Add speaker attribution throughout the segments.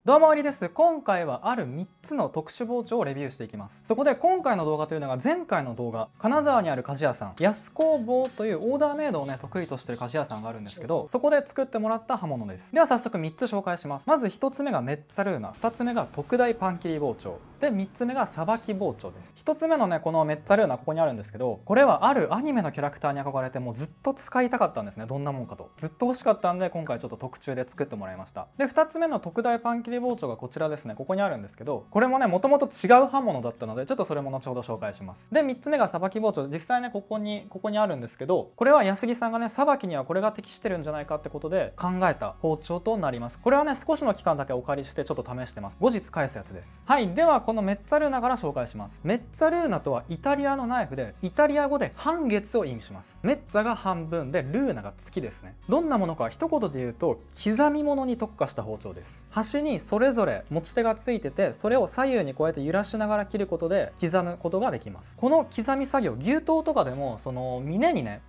Speaker 1: どうもありです。今回はある3つの特殊包丁をレビューしていきます。そこで今回の動画というのが前回の動画、金沢にある鍛冶屋さん、安工房というオーダーメイドをね得意としてる鍛冶屋さんがあるんですけど、そこで作ってもらった刃物です。では早速3つ紹介します。まず1つ目がメッツァルーナ、2つ目が特大パン切り包丁で、3つ目がさばき包丁です。1つ目のねこのメッツァルーナ、ここにあるんですけど、これはあるアニメのキャラクターに憧れてもうずっと使いたかったんですね。どんなもんかとずっと欲しかったんで、今回ちょっと特注で作ってもらいました。で2つ目の特大パン切り包丁がこちらですね。ここにあるんですけど、これもねもともと違う刃物だったので、ちょっとそれも後ほど紹介します。で3つ目がさばき包丁で、実際ねここにあるんですけど、これは安木さんがねさばきにはこれが適してるんじゃないかってことで考えた包丁となります。これはね少しの期間だけお借りしてちょっと試してます。後日返すやつです。はい、ではこのメッツァルーナから紹介します。メッツァルーナとはイタリアのナイフで、イタリア語で半月を意味します。メッツァが半分でルーナが月ですね。どんなものか一言で言うと、刻み物に特化した包丁です。端にそれぞれ持ち手がついてて、それを左右にこうやって揺らしながら切ることで刻むことができます。この刻み作業、牛刀とかでもその峰にね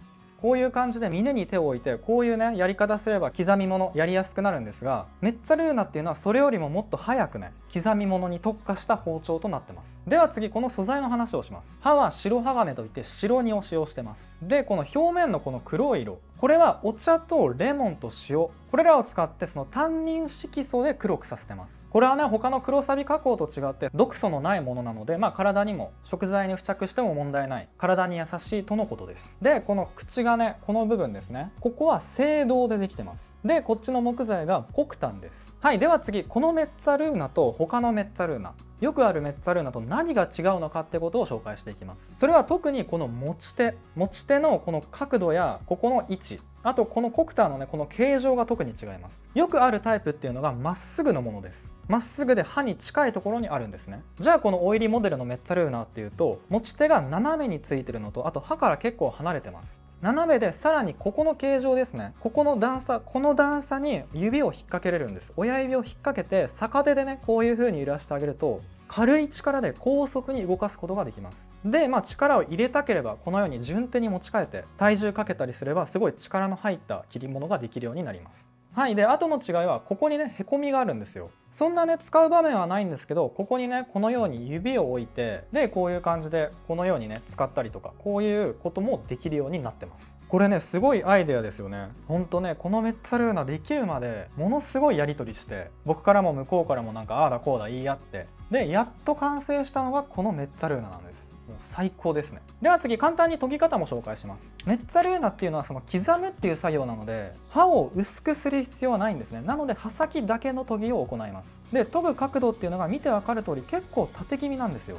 Speaker 1: こういう感じで峰に手を置いて、こういうねやり方すれば刻み物やりやすくなるんですが、メッツァルーナっていうのはそれよりももっと早くね刻み物に特化した包丁となってます。では次、この素材の話をします。刃は白鋼といって白煮を使用してます。でこの表面のこの黒い色、これはお茶とレモンと塩、これらを使ってそのタンニン色素で黒くさせてます。これはね他の黒サビ加工と違って毒素のないものなので、体にも食材に付着しても問題ない、体に優しいとのことです。でこの口がね、この部分ですね、ここは青銅でできてます。でこっちの木材が黒炭です。はい、では次、このメッツァルーナと他のメッツァルーナ、よくあるメッツァルーナと何が違うのかってことを紹介していきます。それは特にこの持ち手のこの角度やここの位置、あとこのコクターのねこの形状が特に違います。よくあるタイプっていうのがまっすぐのものです。まっすぐで刃に近いところにあるんですね。じゃあこのオイリーモデルのメッツァルーナっていうと、持ち手が斜めについてるのと、あと刃から結構離れてます。斜めで、さらにここの形状ですね、ここの段差、この段差に指を引っ掛けれるんです。親指を引っ掛けて逆手でねこういう風に揺らしてあげると、軽い力で高速に動かすことができます。で力を入れたければこのように順手に持ち替えて体重かけたりすれば、すごい力の入った切り物ができるようになります。はい、であとの違いはここにねへこみがあるんですよ。そんなね使う場面はないんですけど、ここにねこのように指を置いて、でこういう感じでこのようにね使ったりとか、こういうこともできるようになってます。これねすごいアイデアですよね。ほんとね、このメッツァルーナできるまでものすごいやり取りして、僕からも向こうからもなんかああだこうだ言い合って、でやっと完成したのがこのメッツァルーナなんです。もう最高ですね。では次、簡単に研ぎ方も紹介します。メッツァルーナっていうのはその刻むっていう作業なので、刃を薄くする必要はないんですね。なので刃先だけの研ぎを行います。で研ぐ角度っていうのが見て分かる通り結構縦気味なんですよ。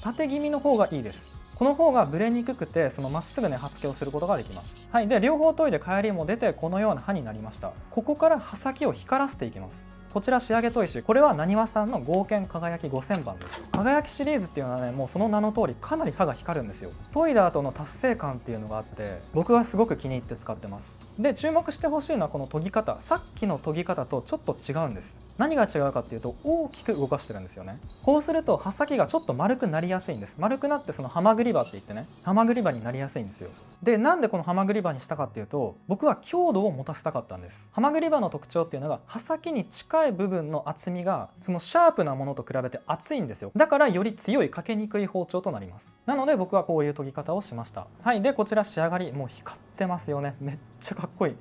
Speaker 1: 縦気味の方がいいです。この方がブレにくくて、そのまっすぐね刃付けをすることができます。はい、で両方研いで帰りも出てこのような刃になりました。ここから刃先を光らせていきます。こちら仕上げ砥石、これはなにわさんの合剣輝き5000番です。輝きシリーズっていうのはね、もうその名の通りかなり刃が光るんですよ。研いだ後の達成感っていうのがあって、僕はすごく気に入って使ってます。で注目してほしいのはこの研ぎ方、さっきの研ぎ方とちょっと違うんです。何が違うかっていうと、大きく動かしてるんですよね。こうすると刃先がちょっと丸くなりやすいんです。丸くなって、そのハマグリ刃って言ってね、ハマグリ刃になりやすいんですよ。でなんでこのハマグリ刃にしたかっていうと、僕は強度を持たせたかったんです。ハマグリ刃の特徴っていうのが、刃先に近い部分の厚みがそのシャープなものと比べて厚いんですよ。だからより強い、かけにくい包丁となります。なので僕はこういう研ぎ方をしました。はい、でこちら仕上がり、もう光ってますよね。めっちゃかっこいい。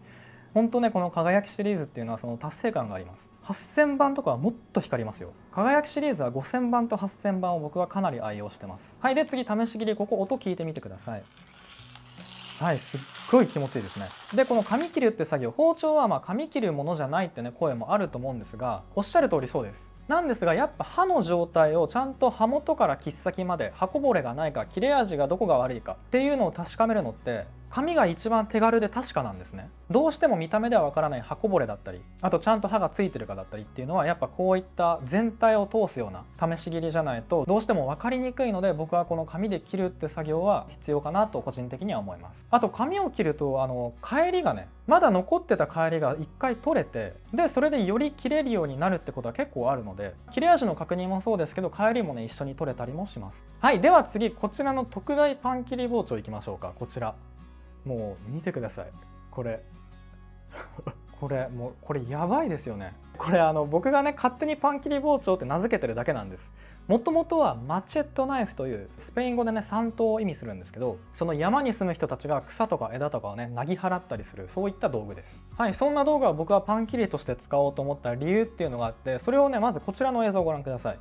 Speaker 1: ほんとね、この輝きシリーズっていうのはその達成感があります。8000番とかはもっと光りますよ。輝きシリーズは5000番と8000番を僕はかなり愛用してます。はい、で次、試し切り、ここ音聞いてみてください。はい、すっごい気持ちいいですね。でこの紙切るって作業、包丁は紙切るものじゃないってね声もあると思うんですが、おっしゃる通りそうです。なんですが、やっぱ刃の状態をちゃんと刃元から切っ先まで刃こぼれがないか、切れ味がどこが悪いかっていうのを確かめるのって紙が一番手軽で確かなんですね。どうしても見た目ではわからない刃こぼれだったり、あとちゃんと刃がついてるかだったりっていうのは、やっぱこういった全体を通すような試し切りじゃないとどうしても分かりにくいので、僕はこの紙で切るって作業は必要かなと個人的には思います。あと紙を切ると帰りがね、まだ残ってた帰りが一回取れて、でそれでより切れるようになるってことは結構あるので、切れ味の確認もそうですけど帰りもね一緒に取れたりもします。はい、では次、こちらの特大パン切り包丁いきましょうか。こちらもう見てください。これこれもうこれやばいですよね。これ僕がね勝手にパン切り包丁って名付けてるだけなんです。もともとはマチェットナイフというスペイン語でね山刀を意味するんですけど、その山に住む人たちが草とか枝とかをねなぎ払ったりする、そういった道具です。はい、そんな道具は僕はパン切りとして使おうと思った理由っていうのがあって、それをねまずこちらの映像をご覧ください。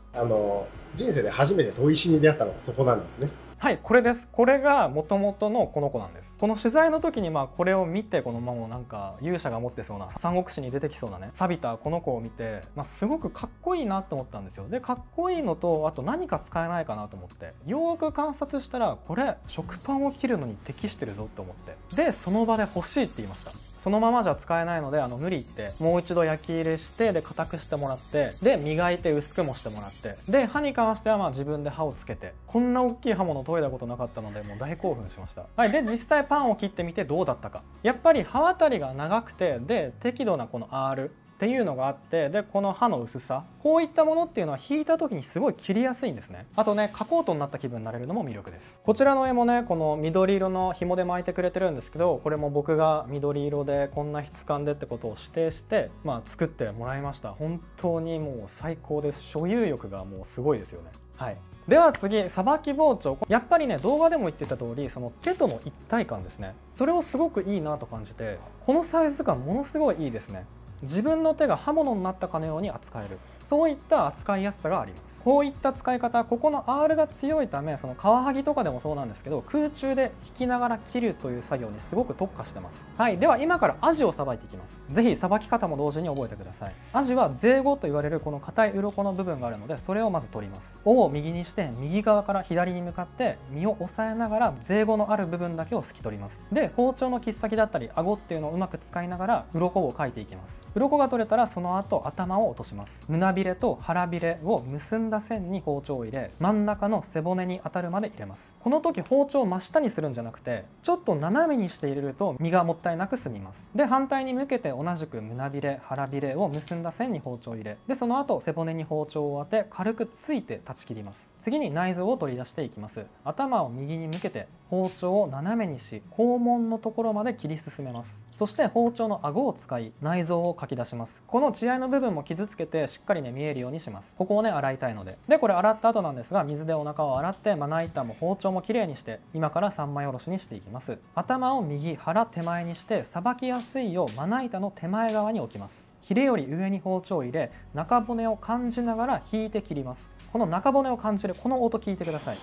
Speaker 2: 人生で初めて砥石に出会ったのがそこなんですね。
Speaker 1: はい、これです。これが元々のこの子なんです。この取材の時にこれを見て、このもうなんか勇者が持ってそうな三国志に出てきそうなね錆びたこの子を見て、すごくかっこいいなと思ったんですよ。でかっこいいのと、あと何か使えないかなと思ってよーく観察したら、これ食パンを切るのに適してるぞって思って、でその場で欲しいって言いました。そのままじゃ使えないので無理言ってもう一度焼き入れして、で硬くしてもらって、で磨いて薄くもしてもらって、で刃に関しては自分で刃をつけて、こんな大きい刃物研いだことなかったのでもう大興奮しました。はい、で実際パンを切ってみてどうだったか。やっぱり刃渡りが長くて、で適度なこの Rっていうのがあって、でこの刃の薄さ、こういったものっていうのは引いた時にすごい切りやすいんですね。あとね加工刀になった気分になれるのも魅力です。こちらの絵もねこの緑色の紐で巻いてくれてるんですけど、これも僕が緑色でこんな質感でってことを指定して作ってもらいました。本当にもう最高です。所有欲がもうすごいですよね。はい、では次、さばき包丁。やっぱりね動画でも言ってた通り、その手との一体感ですね、それをすごくいいなと感じて、このサイズ感ものすごいいいですね。自分の手が刃物になったかのように扱える、そういった扱いやすさがあります。こういった使い方、ここの R が強いため、そのカワハギとかでもそうなんですけど、空中で引きながら切るという作業にすごく特化してます。はい、では今からアジをさばいていきます。ぜひさばき方も同時に覚えてください。アジはゼイゴと言われるこの硬い鱗の部分があるので、それをまず取ります。尾を右にして右側から左に向かって身を押さえながらゼイゴのある部分だけをすき取ります。で包丁の切っ先だったり顎っていうのをうまく使いながら鱗を描いていきます。鱗が取れたらその後頭を落とします。胸びれと腹びれを結んだ線に包丁を入れ、真ん中の背骨に当たるまで入れます。この時包丁を真下にするんじゃなくて、ちょっと斜めにして入れると身がもったいなく済みます。で反対に向けて同じく胸びれ腹びれを結んだ線に包丁を入れ、でその後背骨に包丁を当て軽くついて断ち切ります。次に内臓を取り出していきます。頭を右に向けて包丁を斜めにし、肛門のところまで切り進めます。そして包丁の顎を使い内臓をかき出します。この血合いの部分も傷つけてしっかりね見えるようにします。ここをね洗いたいので。でこれ洗った後なんですが、水でお腹を洗ってまな板も包丁もきれいにして、今から三枚おろしにしていきます。頭を右腹手前にしてさばきやすいようまな板の手前側に置きます。ヒレより上に包丁を入れ、中骨を感じながら引いて切ります。この中骨を感じるこの音聞いてください。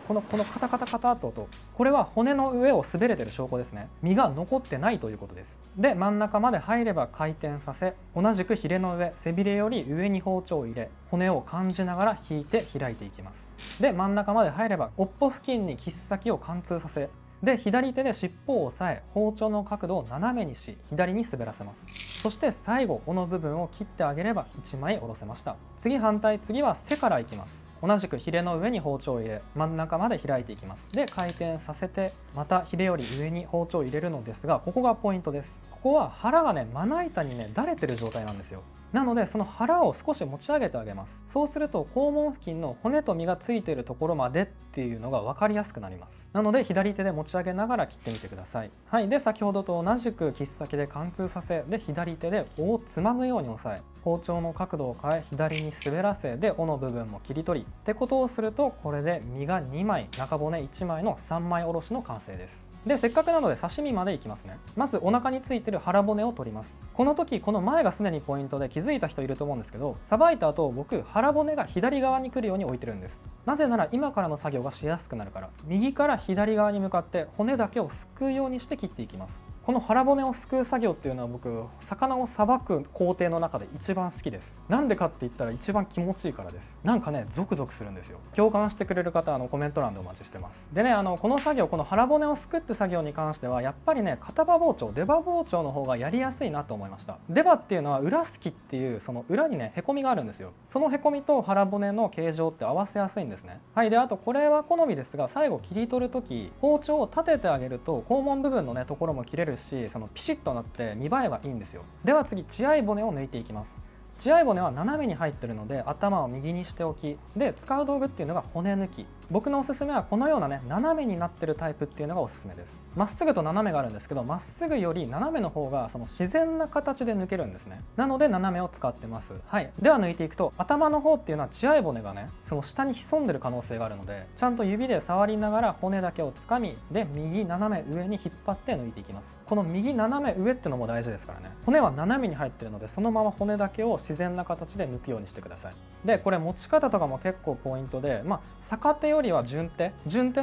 Speaker 1: このカタカタカタと音、これは骨の上を滑れてる証拠ですね。身が残ってないということです。で真ん中まで入れば回転させ、同じくヒレの上背びれより上に包丁を入れ、骨を感じながら引いて開いていきます。で真ん中まで入れば尾っぽ付近に切っ先を貫通させ、で左手で尻尾を押さえ包丁の角度を斜めにし左に滑らせます。そして最後尾の部分を切ってあげれば1枚おろせました。次反対、次は背からいきます。同じくヒレの上に包丁を入れ真ん中まで開いていきます。で回転させてまたヒレより上に包丁を入れるのですが、ここがポイントです。ここは腹がねまな板にねだれてる状態なんですよ。なのでその腹を少し持ち上げてあげます。そうすると肛門付近の骨と身がついているところまでっていうのが分かりやすくなります。なので左手で持ち上げながら切ってみてください。はい、で先ほどと同じく切っ先で貫通させ、で左手で尾をつまむように押さえ、包丁の角度を変え左に滑らせ、で尾の部分も切り取りってことをすると、これで身が2枚中骨1枚の3枚おろしの完成です。でせっかくなので刺身までいきますね。まずお腹についてる腹骨を取ります。この時この前がすでにポイントで気づいた人いると思うんですけど、さばいた後僕腹骨が左側に来るように置いてるんです。なぜなら今からの作業がしやすくなるから。右から左側に向かって骨だけをすくうようにして切っていきます。この腹骨をすくう作業っていうのは僕魚をさばく工程の中で一番好きです。なんでかって言ったら一番気持ちいいからです。なんかねゾクゾクするんですよ。共感してくれる方コメント欄でお待ちしてます。でねこの作業、この腹骨をすくって作業に関してはやっぱりね片刃包丁出刃包丁の方がやりやすいなと思いました。出刃っていうのは裏すきっていうその裏にねへこみがあるんですよ。そのへこみと腹骨の形状って合わせやすいんですね。はい、であとこれは好みですが、最後切り取る時包丁を立ててあげると肛門部分のねところも切れるし、そのピシッとなって見栄えがいいんですよ。では次血合い骨を抜いていきます。血合い骨は斜めに入ってるので頭を右にしておき、で使う道具っていうのが骨抜き。僕のおすすめはこのようなね斜めになってるタイプっていうのがおすすめです。まっすぐと斜めがあるんですけど、まっすぐより斜めの方がその自然な形で抜けるんですね。なので斜めを使ってます。はい、では抜いていくと、頭の方っていうのは血合い骨がねその下に潜んでる可能性があるので、ちゃんと指で触りながら骨だけをつかみで右斜め上に引っ張って抜いていきます。この右斜め上ってのも大事ですからね。骨は斜めに入ってるので、そのまま骨だけを自然な形で抜くようにしてください。でこれ持ち方とかも結構ポイントで、逆手よりは順手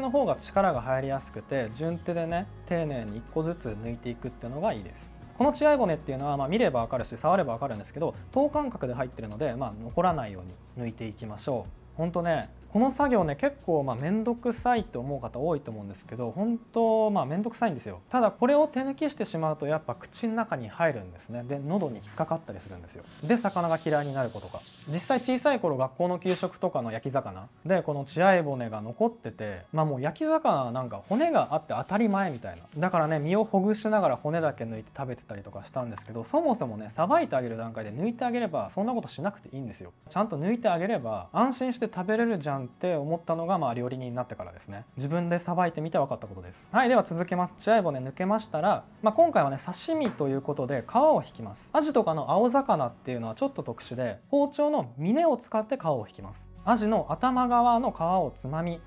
Speaker 1: の方が力が入りやすくて、順手でね丁寧に1個ずつ抜いていくっていうのがいいです。この血合い骨っていうのは見れば分かるし触れば分かるんですけど、等間隔で入ってるので、残らないように抜いていきましょう。ほんとねこの作業ね結構面倒くさいって思う方多いと思うんですけど、本当面倒くさいんですよ。ただこれを手抜きしてしまうとやっぱ口の中に入るんですね。で喉に引っかかったりするんですよ。で魚が嫌いになることか。実際小さい頃学校の給食とかの焼き魚でこの血合い骨が残ってて、もう焼き魚なんか骨があって当たり前みたいな。だからね身をほぐしながら骨だけ抜いて食べてたりとかしたんですけど、そもそもねさばいてあげる段階で抜いてあげればそんなことしなくていいんですよ。ちゃんと抜いてあげれば安心して食べれるじゃんって思ったのが料理人になってからですね。自分でさばいてみて分かったことです。はい、では続けます。血合い骨抜けましたら、今回はね刺身ということで皮を引きます。アジとかの青魚っていうのはちょっと特殊で、包丁の峰を使って皮を引きます。アジの頭側の皮をつまみ、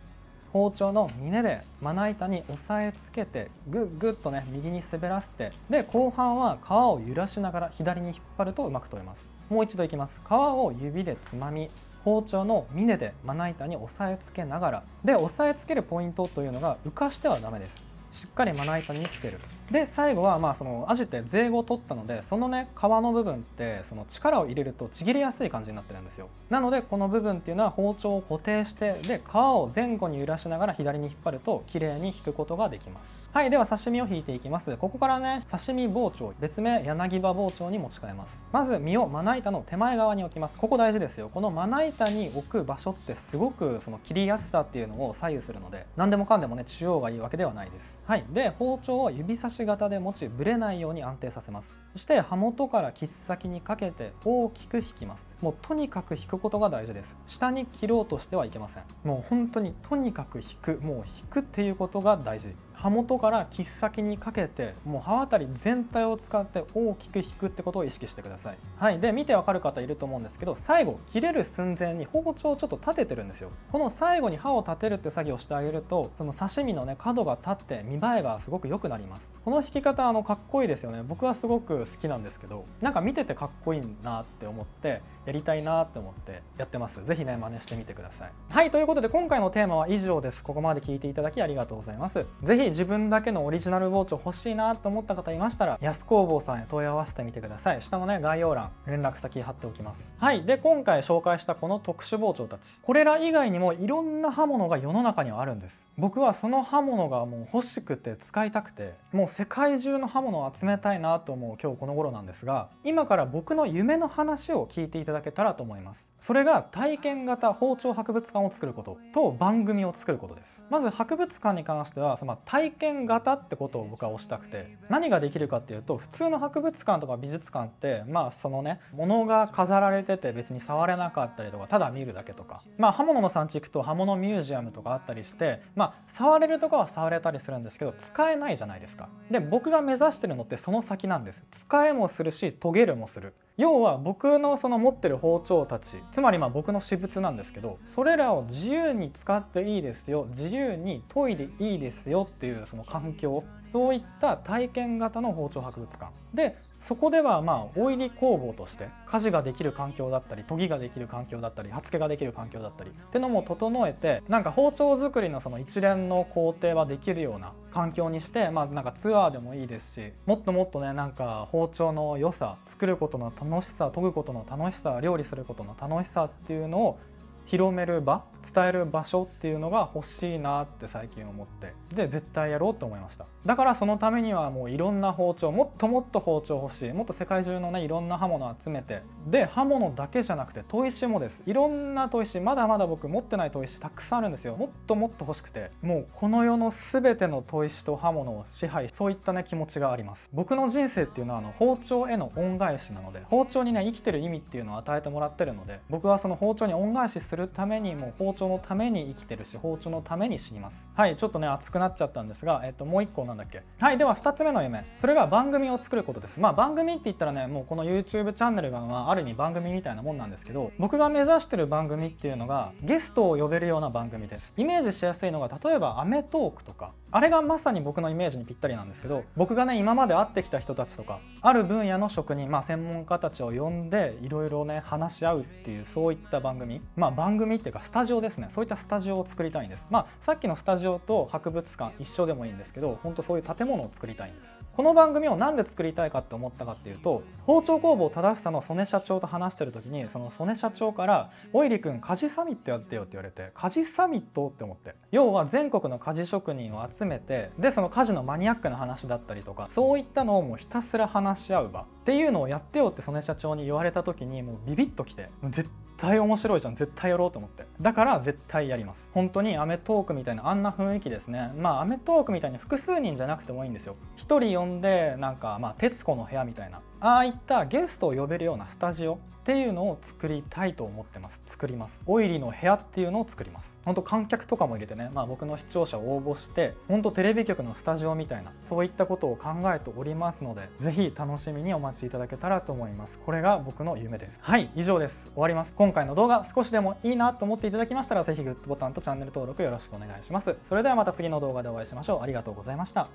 Speaker 1: 包丁の峰でまな板に押さえつけてグッグッとね右に滑らせて、で後半は皮を揺らしながら左に引っ張るとうまく取れます。もう一度いきます。皮を指でつまみ、包丁の峰でまな板に押さえつけながら、で押さえつけるポイントというのが浮かしてはダメです。しっかりまな板につける。で最後はそのアジってゼイゴを取ったので、そのね皮の部分ってその力を入れるとちぎれやすい感じになってるんですよ。なのでこの部分っていうのは包丁を固定して、で皮を前後に揺らしながら左に引っ張ると綺麗に引くことができます。はい、では刺身を引いていきます。ここからね刺身包丁、別名柳刃包丁に持ち替えます。まず身をまな板の手前側に置きます。ここ大事ですよ。このまな板に置く場所ってすごくその切りやすさっていうのを左右するので、何でもかんでもね中央がいいわけではないです。はい、で包丁を指差し型で持ちぶれないように安定させます。そして刃元から切っ先にかけて大きく引きます。もうとにかく引くことが大事です。下に切ろうとしてはいけません。もう本当にとにかく引く、もう引くっていうことが大事。刃元から切っ先にかけてもう刃渡り全体を使って大きく引くってことを意識してください。はい、で見てわかる方いると思うんですけど、最後切れる寸前に包丁をちょっと立ててるんですよ。この最後に刃を立てるって作業をしてあげると、その刺身のね角が立って見栄えがすごく良くなります。この引き方かっこいいですよね。僕はすごく好きなんですけど、なんか見ててかっこいいなって思ってやりたいなって思ってやってます。ぜひね真似してみてください。はい、ということで今回のテーマは以上です。ここまで聞いていただきありがとうございます。ぜひ自分だけのオリジナル包丁欲しいなと思った方いましたら、安工房さんへ問い合わせてみてください。下のね概要欄連絡先貼っておきます。はい、で今回紹介したこの特殊包丁たち、これら以外にもいろんな刃物が世の中にはあるんです。僕はその刃物がもう欲しくて使いたくて、もう世界中の刃物を集めたいなと思う今日この頃なんですが、今から僕の夢の話を聞いていただけたらと思います。それが体験型包丁博物館を作ることと番組を作ることです。まず博物館に関してはその体験型ってことを僕は推したくて、何ができるかっていうと、普通の博物館とか美術館ってそのね物が飾られてて別に触れなかったりとか、ただ見るだけとか、刃物の産地行くと刃物ミュージアムとかあったりして、触れるとこは触れたりするんですけど使えないじゃないですか。で僕が目指してるのってその先なんです。使えもするし研げるもする。要は僕のその持ってる包丁たち、つまり僕の私物なんですけど、それらを自由に使っていいですよ、自由に研いでいいですよっていうその環境、そういった体験型の包丁博物館で、そこではオイリ工房として家事ができる環境だったり、研ぎができる環境だったり、刃付けができる環境だったりってのも整えて、なんか包丁作りのその一連の工程はできるような環境にして、なんかツアーでもいいですし、もっともっとねなんか包丁の良さ、作ることの楽しさ、研ぐことの楽しさ、料理することの楽しさっていうのを広める場、伝える場所っていうのが欲しいなって最近思って、で絶対やろうと思いました。だからそのためにはもういろんな包丁、もっともっと包丁欲しい、もっと世界中のねいろんな刃物集めて、で刃物だけじゃなくて砥石もです。いろんな砥石、まだまだ僕持ってない砥石たくさんあるんですよ。もっともっと欲しくて、もうこの世の全ての砥石と刃物を支配、そういったね気持ちがあります。僕の人生っていうのは包丁への恩返しなので、包丁にね生きてる意味っていうのを与えてもらってるので、僕はその包丁に恩返しするためにもう包丁のために生きてるし、包丁のために死にます。はい、ちょっとね熱くなっちゃったんですが、もう一個なんだっけ。はい、では2つ目の夢、それが番組を作ることです。まあ番組って言ったらね、もうこの YouTube チャンネルがある意味番組みたいなもんなんですけど、僕が目指してる番組っていうのがゲストを呼べるような番組です。イメージしやすいのが例えばアメトーークとか、あれがまさに僕のイメージにぴったりなんですけど、僕がね今まで会ってきた人たちとかある分野の職人、専門家たちを呼んでいろいろね話し合うっていう、そういった番組、番組っていうかスタジオですね。そういったスタジオを作りたいんです。さっきのスタジオと博物館一緒でもいいんですけど、本当そういう建物を作りたいんです。この番組をなんで作りたいかって思ったかっていうと、包丁工房忠房の曽根社長と話してる時に、その曽根社長から「おいりくん、鍛冶サミットやってよ」って言われて、鍛冶サミットって思って、要は全国の鍛冶職人を集めて、でその鍛冶のマニアックな話だったりとか、そういったのをもうひたすら話し合う場っていうのをやってよって曽根社長に言われた時に、もうビビッときて、絶対面白いじゃん、絶対やろうと思って、だから絶対やります。本当にアメトーークみたいなあんな雰囲気ですね。アメトーークみたいに複数人じゃなくてもいいんですよ。一人呼んでなんか徹子の部屋みたいな、ああいったゲストを呼べるようなスタジオっていうのを作りたいと思ってます。作ります。オイリの部屋っていうのを作ります。本当観客とかも入れてね、僕の視聴者を応募して、本当テレビ局のスタジオみたいな、そういったことを考えておりますので、ぜひ楽しみにお待ちいただけたらと思います。これが僕の夢です。はい、以上です。終わります。今回の動画少しでもいいなと思っていただきましたら、ぜひグッドボタンとチャンネル登録よろしくお願いします。それではまた次の動画でお会いしましょう。ありがとうございました。